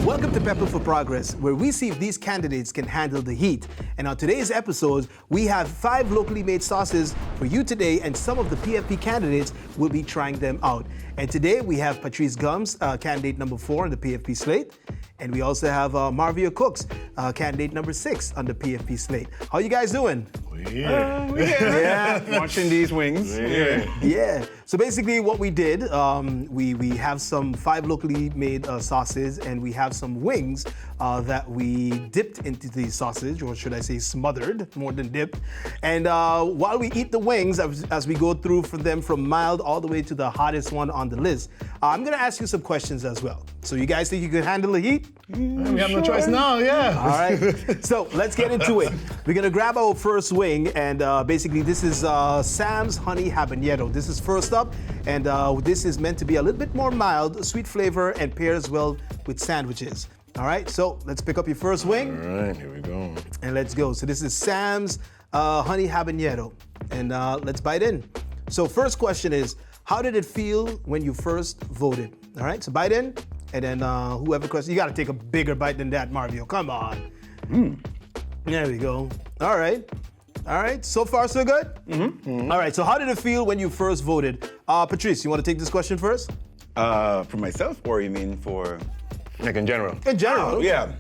Welcome to Peppah for Progress, where we see if these candidates can handle the heat. And on today's episode, we have 5 locally made sauces for you today, and some of the PFP candidates will be trying them out. And today we have Patrice Gumbs, candidate number 4 on the PFP slate. And we also have Marvio Cooks, candidate number 6 on the PFP slate. How you guys doing? Yeah. Watching these wings. Yeah. So basically what we did, we have some 5 locally made sauces, and we have some wings that we dipped into the sausage, or should I say smothered, more than dipped. And while we eat the wings, as we go through for them from mild all the way to the hottest one on the list, I'm gonna ask you some questions as well. So you guys think you can handle the heat? We have no choice now, yeah. All right, so let's get into it. We're gonna grab our first wing, and basically this is Sam's Honey Habanero. This is first up, and this is meant to be a little bit more mild, sweet flavor, and pairs well with sandwiches. All right, so let's pick up your first wing. All right, here we go. And let's go. So this is Sam's Honey Habanero, and let's bite in. So first question is, how did it feel when you first voted? All right, so bite in, and then whoever questions, you gotta take a bigger bite than that, Marvio, come on. There we go. All right, so far so good? All right, so how did it feel when you first voted? Patrice, you wanna take this question first? For myself, or you mean for? Like in general. In general. Yeah.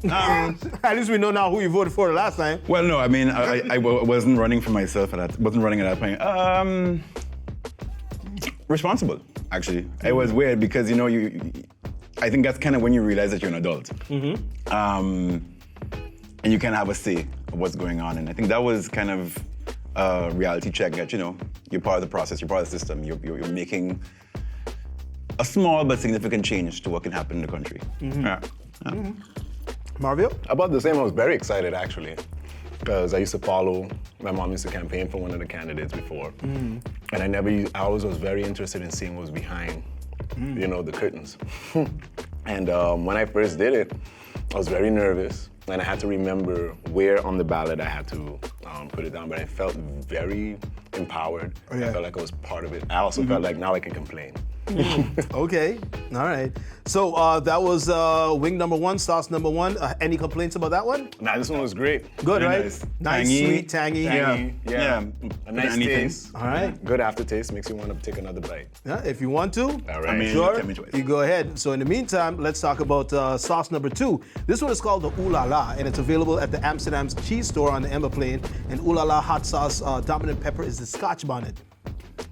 At least we know now who you voted for the last time. Well, no, I mean, I wasn't running for myself at that. Wasn't running at that point. Responsible, actually. It was weird because I think that's kind of when you realize that you're an adult. And you kind of have a say of what's going on. And I think that was kind of a reality check that you're part of the process, you're part of the system. You're making a small but significant change to what can happen in the country. Marvio? About the same, I was very excited actually, because I used to follow, my mom used to campaign for one of the candidates before. And I always was very interested in seeing what was behind, the curtains. And when I first did it, I was very nervous, and I had to remember where on the ballot I had to put it down, but I felt very empowered. Oh, yeah. I felt like I was part of it. I also felt like now I can complain. Okay, all right. So that was wing number 1, sauce number 1. Any complaints about that one? Nah, this one was great. Good, Very right? nice. Nice, Tangy. sweet, tangy. Yeah. A nice Anything. taste. All right. Good aftertaste, makes you want to take another bite. Yeah, if you want to. All right. I mean, Sure, tell me twice. you go ahead. So in the meantime, let's talk about sauce number 2. This one is called the Ooh La La, and it's available at the Amsterdam's cheese store on the Emma Plain. And Ooh La La hot sauce, dominant pepper is the Scotch bonnet.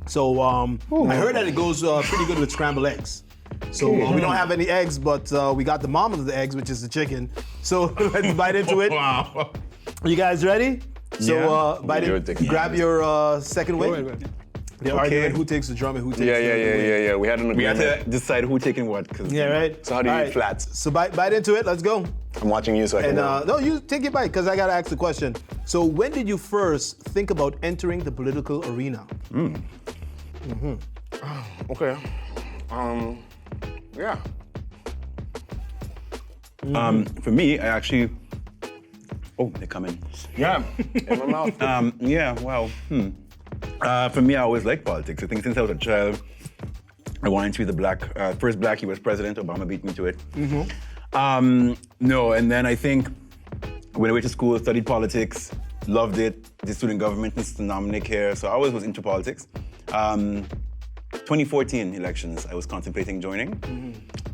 So I heard that it goes pretty good with scrambled eggs. So we don't have any eggs, but we got the mom of the eggs, which is the chicken. So let's bite into it. Wow. You guys ready? So Yeah. bite You're it. taking Grab it. your second wing. They're arguing who takes the drum and who takes the wing. Yeah. We had an We had agreement. to decide who taking what. Yeah, right. So how do you All eat flats? So bite into it. Let's go. I'm watching you so I can. And no, you take your bite because I gotta ask the question. So when did you first think about entering the political arena? Okay. Yeah. For me, I actually. Oh, they're coming. Yeah. In my mouth. Yeah. Wow. For me, I always liked politics. I think since I was a child, I wanted to be the first black U.S. president. Obama beat me to it. No, and then I think when I went to school, studied politics, loved it. Did student government, Mr. Nominate here. So I always was into politics. 2014 elections, I was contemplating joining.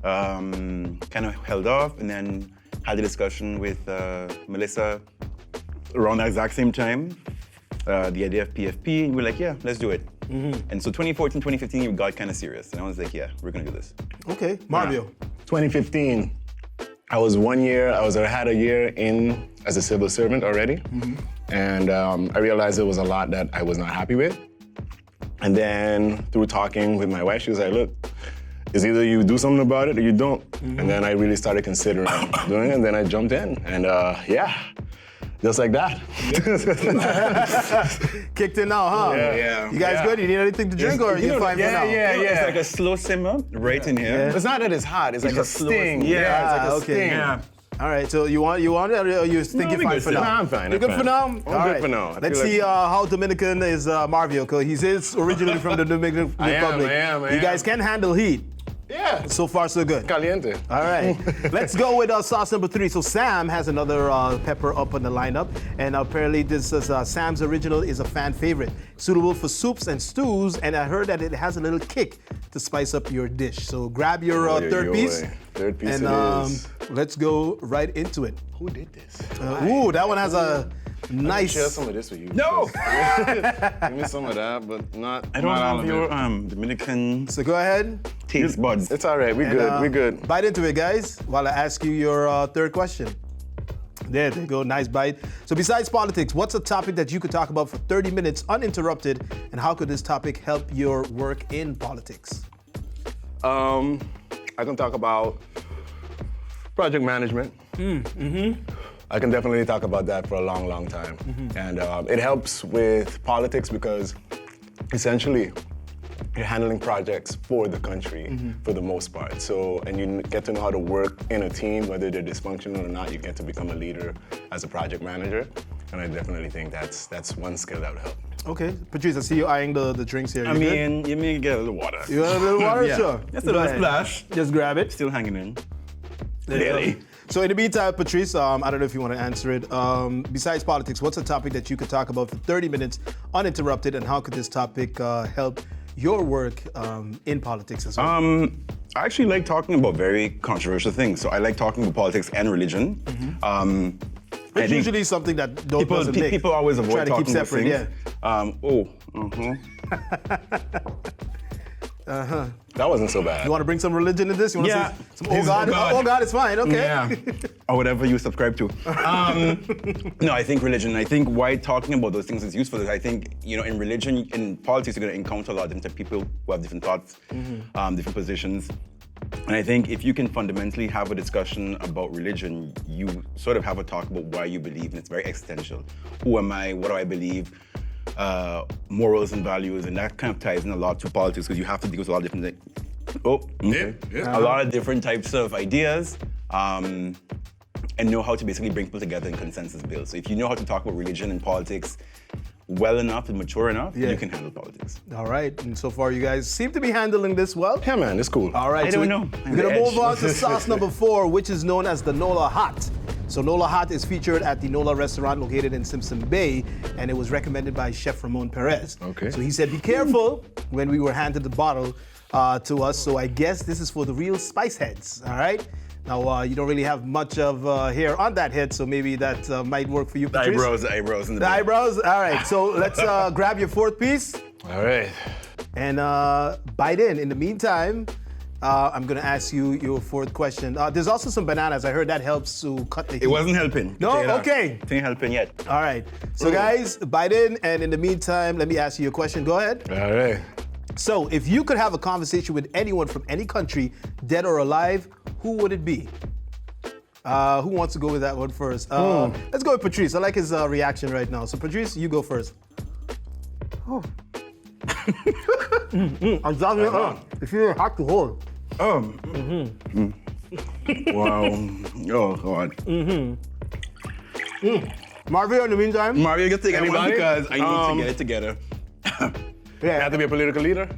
Kind of held off, and then had a discussion with Melissa around the exact same time. The idea of PFP, and we're like, yeah, let's do it. And so 2014, 2015, it got kind of serious. And I was like, yeah, we're gonna do this. Okay, Marvio. 2015. I had a year in as a civil servant already. And I realized there was a lot that I was not happy with. And then through talking with my wife, she was like, look, it's either you do something about it or you don't. And then I really started considering doing it, and then I jumped in. And yeah, just like that. Kicked in now, huh? Yeah. You guys good? You need anything to drink or you fine for now? It's like a slow simmer right in here. It's not that it's hot, it's like a just slow. sting. Yeah, it's like a okay. sting. Yeah. All right, so you want it, or you're thinking we fine good for still. now? Nah, I'm fine, You're I'm good for fine. now? I'm All good right. for now. I Let's feel see like- how Dominican is Marvio, because he's originally from the Dominican I am, Republic. I am. You guys can handle heat. Yeah. So far, so good. Caliente. All right, let's go with sauce number 3. So Sam has another pepper up on the lineup, and apparently this is Sam's original is a fan favorite, suitable for soups and stews, and I heard that it has a little kick to spice up your dish. So grab your third piece, Third piece and it is. let's go right into it. Who did this? Ooh, that one has a nice. Share some of this with you. No! Give me some of that, but not. I don't not all have of your it. Dominican So go ahead. taste buds. It's all right. We good. We good. Bite into it, guys, while I ask you your third question. There you go, nice bite. So besides politics, what's a topic that you could talk about for 30 minutes uninterrupted, and how could this topic help your work in politics? I can talk about project management. I can definitely talk about that for a long, long time. And it helps with politics because essentially you're handling projects for the country for the most part. So, and you get to know how to work in a team, whether they're dysfunctional or not, you get to become a leader as a project manager. And I definitely think that's one skill that would help. Okay, Patrice, I see you eyeing the drinks here. I You good? mean, you may get a little water. You want a little water? Yeah. Sure. Just a Go little ahead. splash. Just grab it. Still hanging in. There you go. Clearly. So in the meantime, Patrice, I don't know if you want to answer it. Besides politics, what's a topic that you could talk about for 30 minutes uninterrupted, and how could this topic help your work in politics as well? I actually like talking about very controversial things. So I like talking about politics and religion. I It's think usually something that don't doesn't mix. people always avoid Try to talking keep about separate, things. That wasn't so bad. You want to bring some religion in this? You want Yeah. to say some, oh God, oh God, it's fine, okay. Yeah, or whatever you subscribe to. No, I think religion. I think why talking about those things is useful is I think, in religion, in politics, you're going to encounter a lot of different people who have different thoughts, different positions. And I think if you can fundamentally have a discussion about religion, you sort of have a talk about why you believe, and it's very existential. Who am I? What do I believe? Morals and values, and that kind of ties in a lot to politics because you have to deal with a lot of different a lot of different types of ideas, and know how to basically bring people together in consensus build. So if you know how to talk about religion and politics well enough and mature enough, you can handle politics. All right, and so far you guys seem to be handling this well. Yeah, man, it's cool. All right, I so don't know. we're gonna move on to sauce number 4, which is known as the Nola Hot. So Nola Hot is featured at the Nola restaurant located in Simpson Bay, and it was recommended by Chef Ramon Perez. Okay. So he said, be careful when we were handed the bottle to us. So I guess this is for the real spice heads, all right? Now, you don't really have much of hair on that head, so maybe that might work for you, Patrice. The eyebrows in the The eyebrows? All right, so let's grab your fourth piece All right. and bite in. In the meantime, I'm gonna ask you your fourth question. There's also some bananas. I heard that helps to cut the heat. It wasn't helping. No? I'll tell you that. Okay. It ain't helping yet. All right. So guys, bite in, and in the meantime, let me ask you a question. Go ahead. All right. So, if you could have a conversation with anyone from any country, dead or alive, who would it be? Who wants to go with that one first? Let's go with Patrice. I like his reaction right now. So, Patrice, you go first. Oh. I'm talking It's really hot to hold. Wow. Oh God. Marvio, in the meantime. Mario, you take one Anybody? because I need to get it together. You have to be a political leader?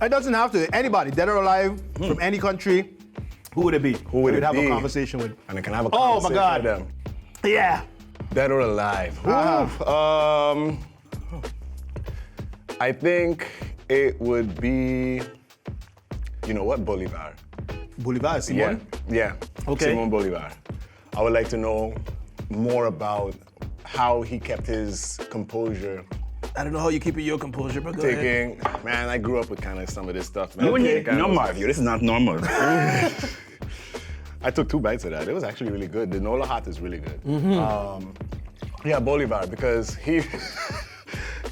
It doesn't have to. Anybody, dead or alive, from any country, who would it be? Who would You'd it have be? a conversation with. And I can have a Oh, my conversation God. with them. Yeah. Dead or alive? I think it would be, you know what, Bolivar. Bolivar, Simon. Yeah. Okay. Simon Bolivar. I would like to know more about how he kept his composure. I don't know how you keep your composure, but go ahead. Man, I grew up with kind of some of this stuff, man. No, Marvio, this is not normal. I took 2 bites of that. It was actually really good. The Nola Hot is really good. Yeah, Bolivar, because he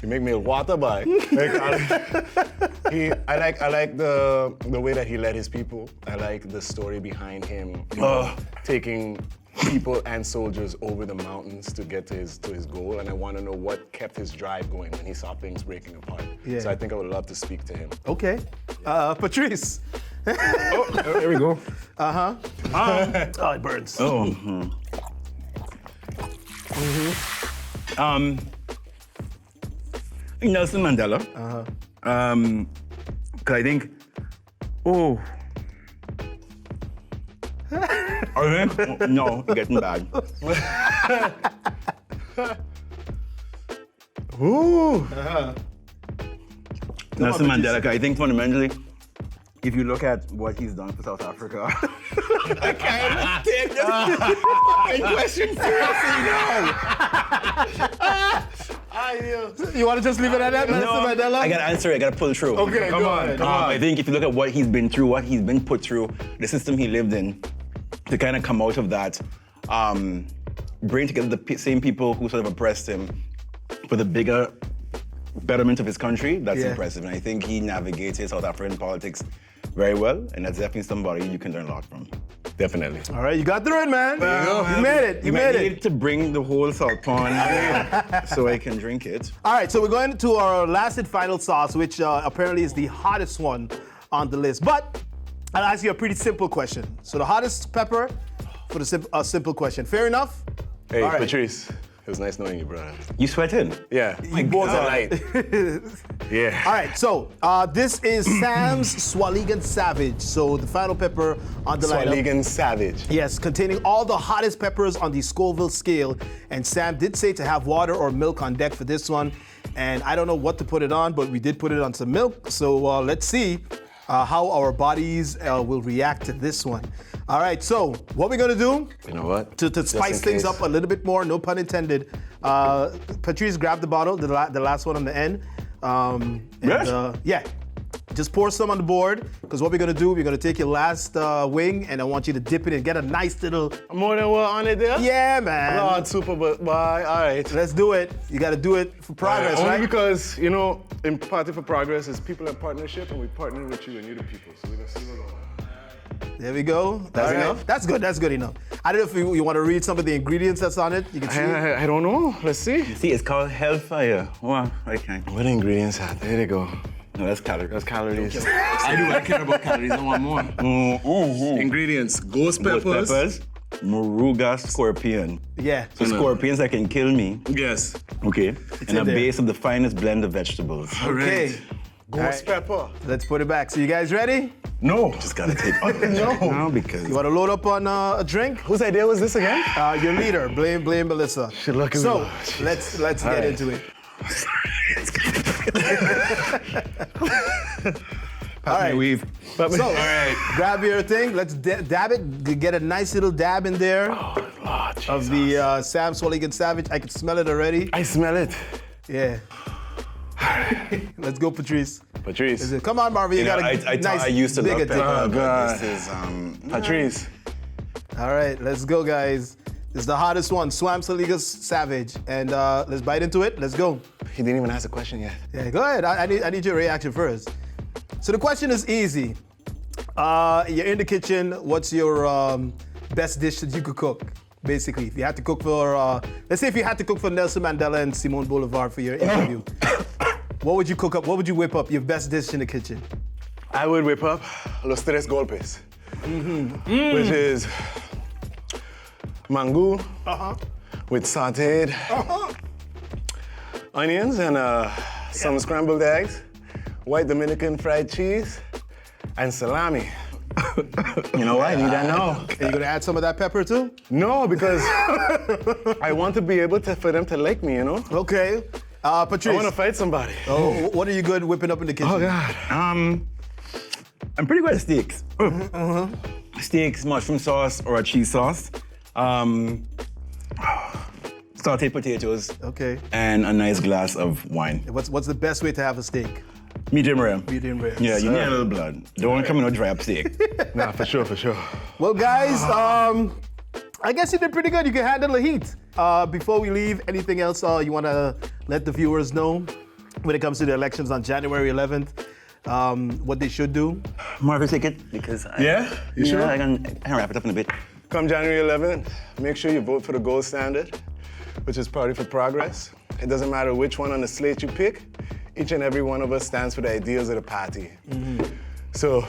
make me water by. I like the way that he led his people. I like the story behind him taking people and soldiers over the mountains to get to his goal, and I want to know what kept his drive going when he saw things breaking apart. Yeah. So I think I would love to speak to him. Okay. Patrice, Oh, there we go. Oh, it burns. Oh. Nelson Mandela. Cause I think, oh. I think, no, it's getting bad. Ooh. Nelson Mandela, 'cause I think fundamentally, if you look at what he's done for South Africa, I can't take this fucking question seriously now. You want to just leave it at that, Nelson Mandela? I gotta answer it, I gotta pull through. Okay, come on. I think if you look at what he's been through, what he's been put through, the system he lived in, to kind of come out of that, bring together the same people who sort of oppressed him for the bigger betterment of his country, that's impressive. And I think he navigated South African politics very well, and that's definitely somebody you can learn a lot from. Definitely. All right, you got through it, man. There you go. You made it. You made it. Need to bring the whole salt pond so I can drink it. All right, so we're going to our last and final sauce, which apparently is the hottest one on the list. But I'll ask you a pretty simple question. So the hottest pepper for the simple question. Fair enough? Hey, All right. Patrice, it was nice knowing you, brother. You sweating? Yeah. You both are light. Yeah. All right, so this is Sam's Swaligan Savage. So the final pepper on the lineup. Swaligan Savage. Yes, containing all the hottest peppers on the Scoville scale. And Sam did say to have water or milk on deck for this one. And I don't know what to put it on, but we did put it on some milk. So let's see how our bodies will react to this one. All right, so what we're gonna do, You know what? to spice things up a little bit more, no pun intended, Patrice, grab the bottle, the last one on the end. Yeah, just pour some on the board, because what we're gonna do, we're gonna take your last wing, and I want you to dip it and get a nice little... More than what on it there? Yeah, man. Lord, super, but bye. All right. Let's do it. You gotta do it for progress, Only right? because, you know, in Party for Progress is people in partnership, and we partner with you and you're the people. So we're gonna see what's going on. There we go. That's All right. enough? That's good, that's good enough. I don't know if you want to read some of the ingredients that's on it. You can see it. I don't know. Let's see. See, it's called Hellfire. Wow, okay. What ingredients are there? They go. No, that's calories. That's calories. I care about calories. I want more. Ingredients: ghost Ghost peppers. peppers, Moruga scorpion. Yeah. So scorpions that can kill me. Yes. Okay. And a in there. base of the finest blend of vegetables. Okay. Ghost pepper. Let's put it back. So you guys ready? No. Just gotta take no because You want to load up on a drink? Whose idea was this again? Your leader, blame Melissa. Shit, lucky we So lost. let's get right. into it. All right. weave. So grab your thing. Let's dab it. Get a nice little dab in there Lord, of the Sam Swaligan Savage. I can smell it already. I smell it. Yeah. Let's go, Patrice. Patrice. Come on, Marvio. You got a I nice thought I used to love bigger pepper, thing. but God. this is Patrice. All right, let's go, guys. This is the hottest one, Swam Swaligan Savage. And let's bite into it. Let's go. He didn't even ask a question yet. Yeah, go ahead. I need your reaction first. So the question is easy. You're in the kitchen. What's your best dish that you could cook? Basically, if you had to cook for, let's say if you had to cook for Nelson Mandela and Simone Boulevard for your interview, what would you cook up? What would you whip up? Your best dish in the kitchen? I would whip up Los Tres Golpes, which is mango with sauteed onions and some scrambled eggs, white Dominican fried cheese, and salami. you know what? You don't know. Are you gonna add some of that pepper too? No, because I want to be able for them to like me, you know? Okay. Patrice. I want to fight somebody. Oh, what are you good whipping up in the kitchen? Oh, God. I'm pretty good at steaks. Steaks, mushroom sauce, or a cheese sauce. Sauteed potatoes. Okay. And a nice glass of wine. What's the best way to have a steak? Medium rare. Medium rare. Yeah, you need a little blood. Don't want to come in no dry up steak. Nah, for sure, for sure. Well, guys, I guess you did pretty good. You can handle the heat. Before we leave, anything else you want to let the viewers know when it comes to the elections on January 11th? What they should do? Marvio, take it because You sure? I can wrap it up in a bit. Come January 11th, make sure you vote for the gold standard, which is Party for Progress. It doesn't matter which one on the slate you pick. Each and every one of us stands for the ideals of the party. So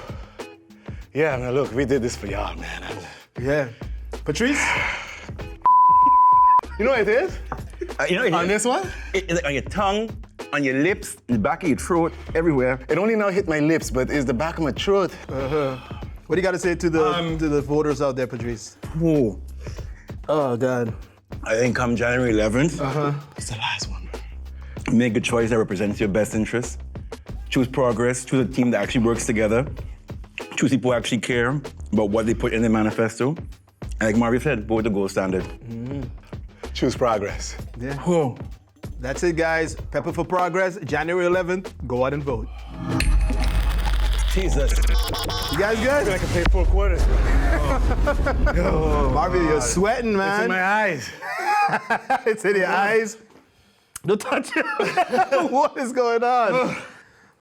Yeah, man, look, we did this for y'all, man. Yeah. Patrice? You know what it is? You know, On this one? It's like on your tongue, on your lips, in the back of your throat, everywhere. It only now hit my lips, but it's the back of my throat. What do you got to say to the voters out there, Patrice? Ooh. Oh, God. I think come January 11th, It's the last one, bro. make a choice that represents your best interests. Choose progress, choose a team that actually works together. Choose people who actually care about what they put in their manifesto. And like Marvio said, vote the gold standard. Choose progress. Yeah. Oh. That's it, guys. Peppah for Progress, January 11th. Go out and vote. Jesus. You guys good? I can pay 4 quarters, bro. Marvio, you're sweating, man. It's in my eyes. It's in your eyes. Don't touch it. What is going on?